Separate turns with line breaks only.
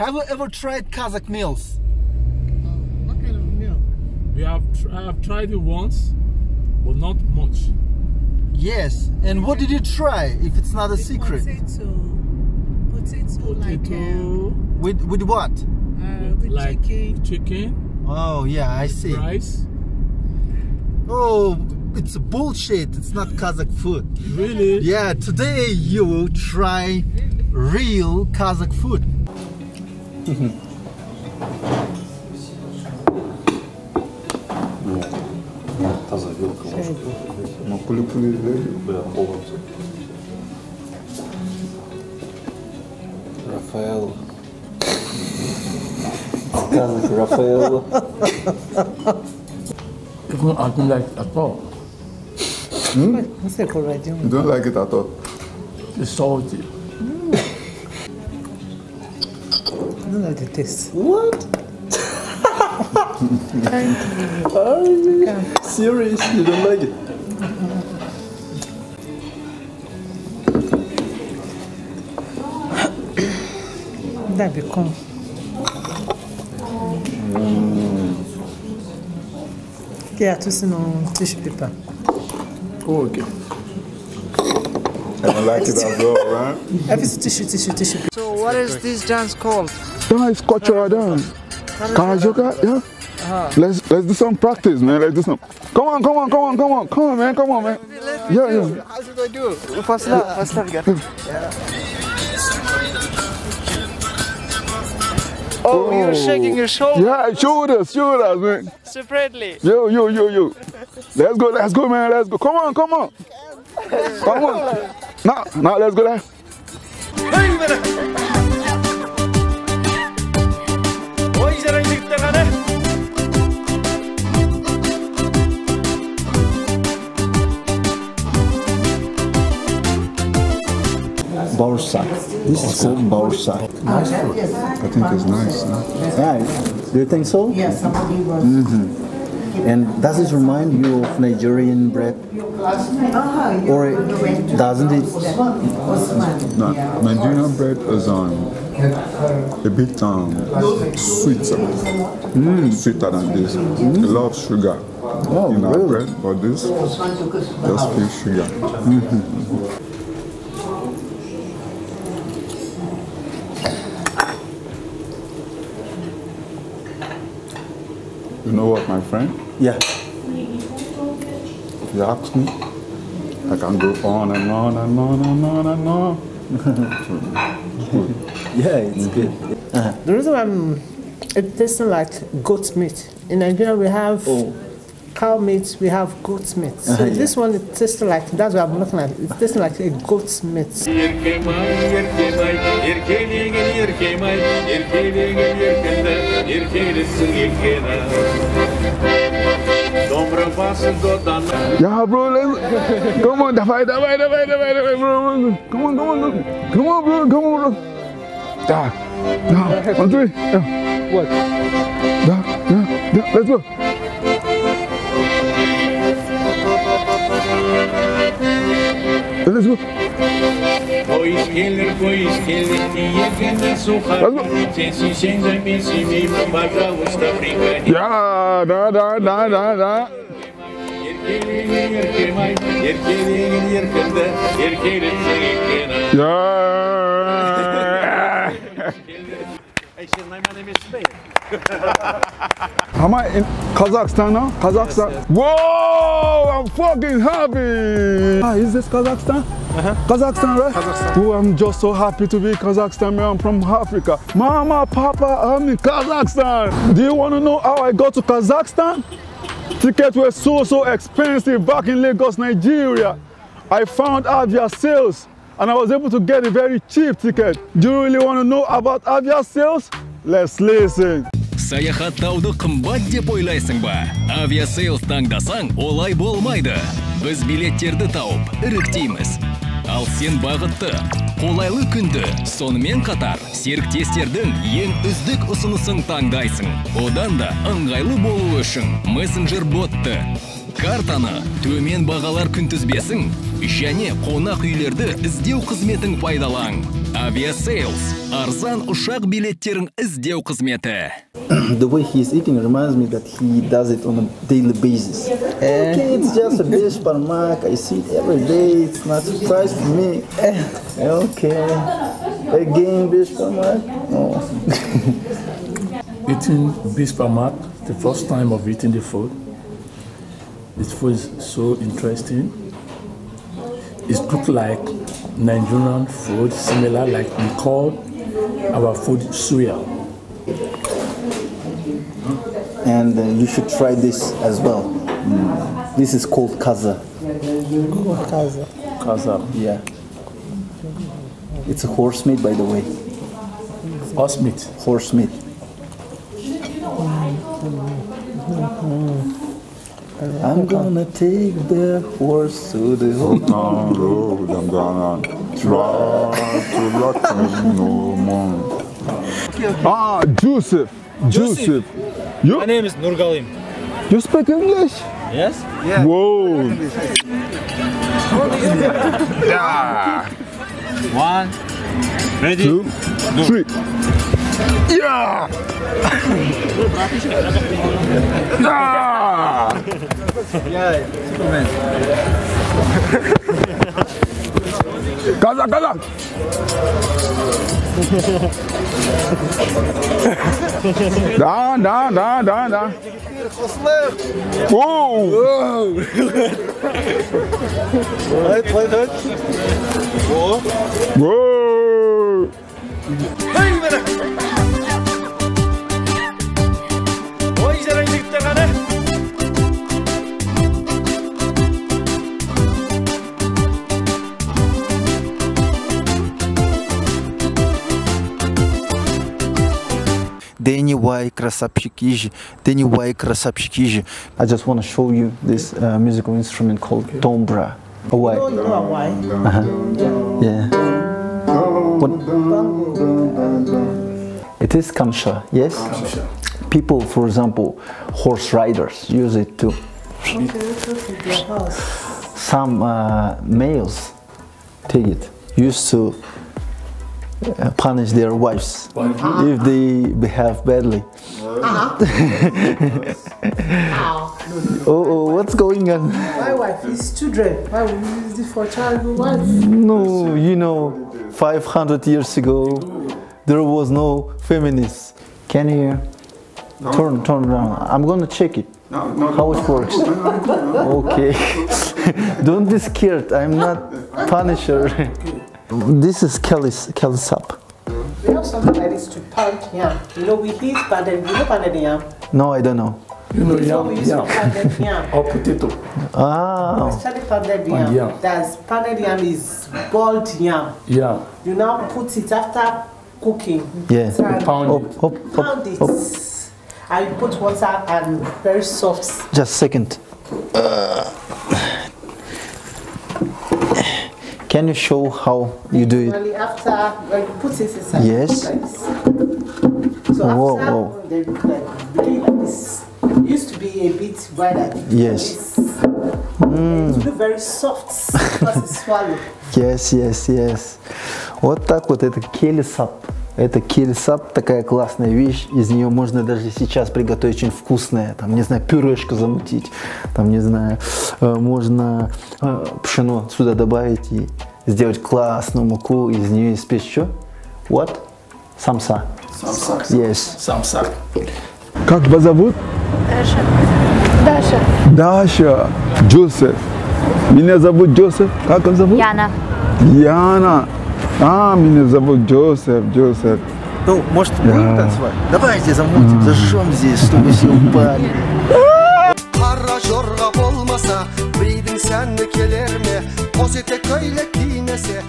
Have you ever tried Kazakh meals?
What kind of milk?
I have tried it once, but not much.
Yes. And what did you try? If it's not a secret.
Potato like
With what?
with
Like
chicken.
Oh yeah, I see.
Rice.
Oh, it's bullshit. It's not Kazakh food.
Really?
Yeah, today you will try real Kazakh food.
Rafael. Kazakh Rafael.
I don't like it at all.
What's it called right
You don't like it at all?
It's salty.
I don't like the taste.
What? Are you serious? You don't like it?
That become. Yeah, to see no tissue paper.
Oh, okay.
I don't like it as well, right?
Every tissue paper. So what is this dance called?
Nice cultural dance. Karajoka, yeah? Let's do some practice, man. Let's do some. Come on, man. Come on, man. Yeah.
How should I do?
First love, Oh, you're shaking your shoulder
Yeah, shoulders, man.
separately.
Yo. Let's go, man. Let's go. Come on. Come on. Now, let's go there.
Bağırsak. This is called bağırsak.
Nice food.
I think it's nice. Huh?
Yeah, do you think so?
Yes,
And does it remind you of Nigerian bread? Or doesn't it?
No, Nigerian bread is a bit sweeter. Sweeter than this. A lot of sugar in our bread, but this just feels sugar. You know what, my friend?
Yeah.
If you ask me, I can go on and on and on and on and on.
Yeah, it's good.
The reason why it tastes like goat meat. In Nigeria we have cow meat, we have goat meat. So this one it tastes like, that's what I'm looking at. It tastes like a goat meat.
Yeah, bro, let's come on, давай, bro. Come on, bro. Yeah. 1, 2, 3. Yeah.
What?
Yeah. Let's go. Let's go. Yeah, da. Am I in Kazakhstan now? Kazakhstan. Whoa! I'm fucking happy. Is this Kazakhstan? Kazakhstan, right?
Kazakhstan.
Oh, I'm just so happy to be in Kazakhstan, man. I'm from Africa. Mama, Papa, I'm in Kazakhstan. Do you want to know how I got to Kazakhstan? Tickets were so expensive back in Lagos, Nigeria. I found Avia Sales and I was able to get a very cheap ticket. Do you really want to know about Avia Sales? Let's listen.
Саяхаттауды қымбат деп ойлайсың ба? Авиасейлс таңдасаң, олай болмайды. Біз билеттерді тауып, іріктейміз. Ал сен бағытты, қолайлы күнді, сонымен қатар серіктестердің ең үздік ұсынысын таңдайсың. Одан да ыңғайлы болу үшін мессенджер ботты, картаны, төмен бағалар күнтізбесің, және қонақ үйлерді іздеу қызметін пайдалан. Aviasales, арзан ұшақ билеттерін іздеу қызметі.
The way he's eating reminds me that he does it on a daily basis. Okay, it's just a dish per mark. I see it every day. It's not a surprise to me. Okay. Again, dish per mark. Oh.
Eating beef per mark, the first time of eating the food. This food is so interesting. It looks like Nigerian food, similar like we call our food suya.
And you should try this as well. This is called kaza.
Kaza.
Yeah. It's a horse meat, by the way.
Horse meat.
Horse meat. I'm gonna take the horse to the
Road, I'm gonna try to let him know more. Ah, Joseph. Joseph. You?
My name is Nurgalim.
You speak English?
Yes?
Yeah. Whoa. Yeah.
1, ready?
2, 3. Yeah. Yeah. Kaza, kaza. Да. Whoa. Whoa.
Danny White, Krasapshikiji. Danny White, Krasapshikiji. I just want to show you this musical instrument called dombra. Why? Yeah. What? It is kamsha, yes? Kamsha. People, for example, horse riders use it too. Some males take it, used to punish their wives if they behave badly. Oh, what's going on?
My wife is children. Why would you use this for child wife?
No, you know, 500 years ago, there was no feminists. Can you turn around? I'm gonna check it. How it works. Okay. Don't be scared. I'm not punisher. This is Kelisap.
We have something like this to pound yam. You know, we eat pounded. You know pounded yam?
No, I don't know.
You know,
So we use pounded yam.
or potato.
Ah.
Especially pounded yam.
yam.
That's pounded yam is boiled yam.
Yeah.
You now put it after cooking.
Yeah.
So
Pound it.
pound it. And you put water and very soft.
Just a second. Can you show how you do it?
Only after when you put it inside.
Yes.
Like this. So after
Whoa.
they look like this. It used to be a bit wider.
Yes.
It will be very soft because it's swallowed.
Yes. Вот так вот это келисап. Это келисап, такая классная вещь. Из нее можно даже сейчас приготовить очень вкусное. Там, не знаю, пюрешку замутить. Там, не знаю, можно пшено сюда добавить и сделать классную муку. Из нее испечь что? What? Самса.
Samsak.
Yes.
Samsak.
Как вас зовут?
Даша.
Даша. Джозеф. Меня зовут Джозеф. Как он зовут?
Яна.
Яна. А, меня зовут Джозеф.
Ну, может, будем танцевать? Давайте замутим, зажжем здесь, чтобы все упали.
Kara jorga olmasa, breeding sen de keler mi? Pozite köyle kinese,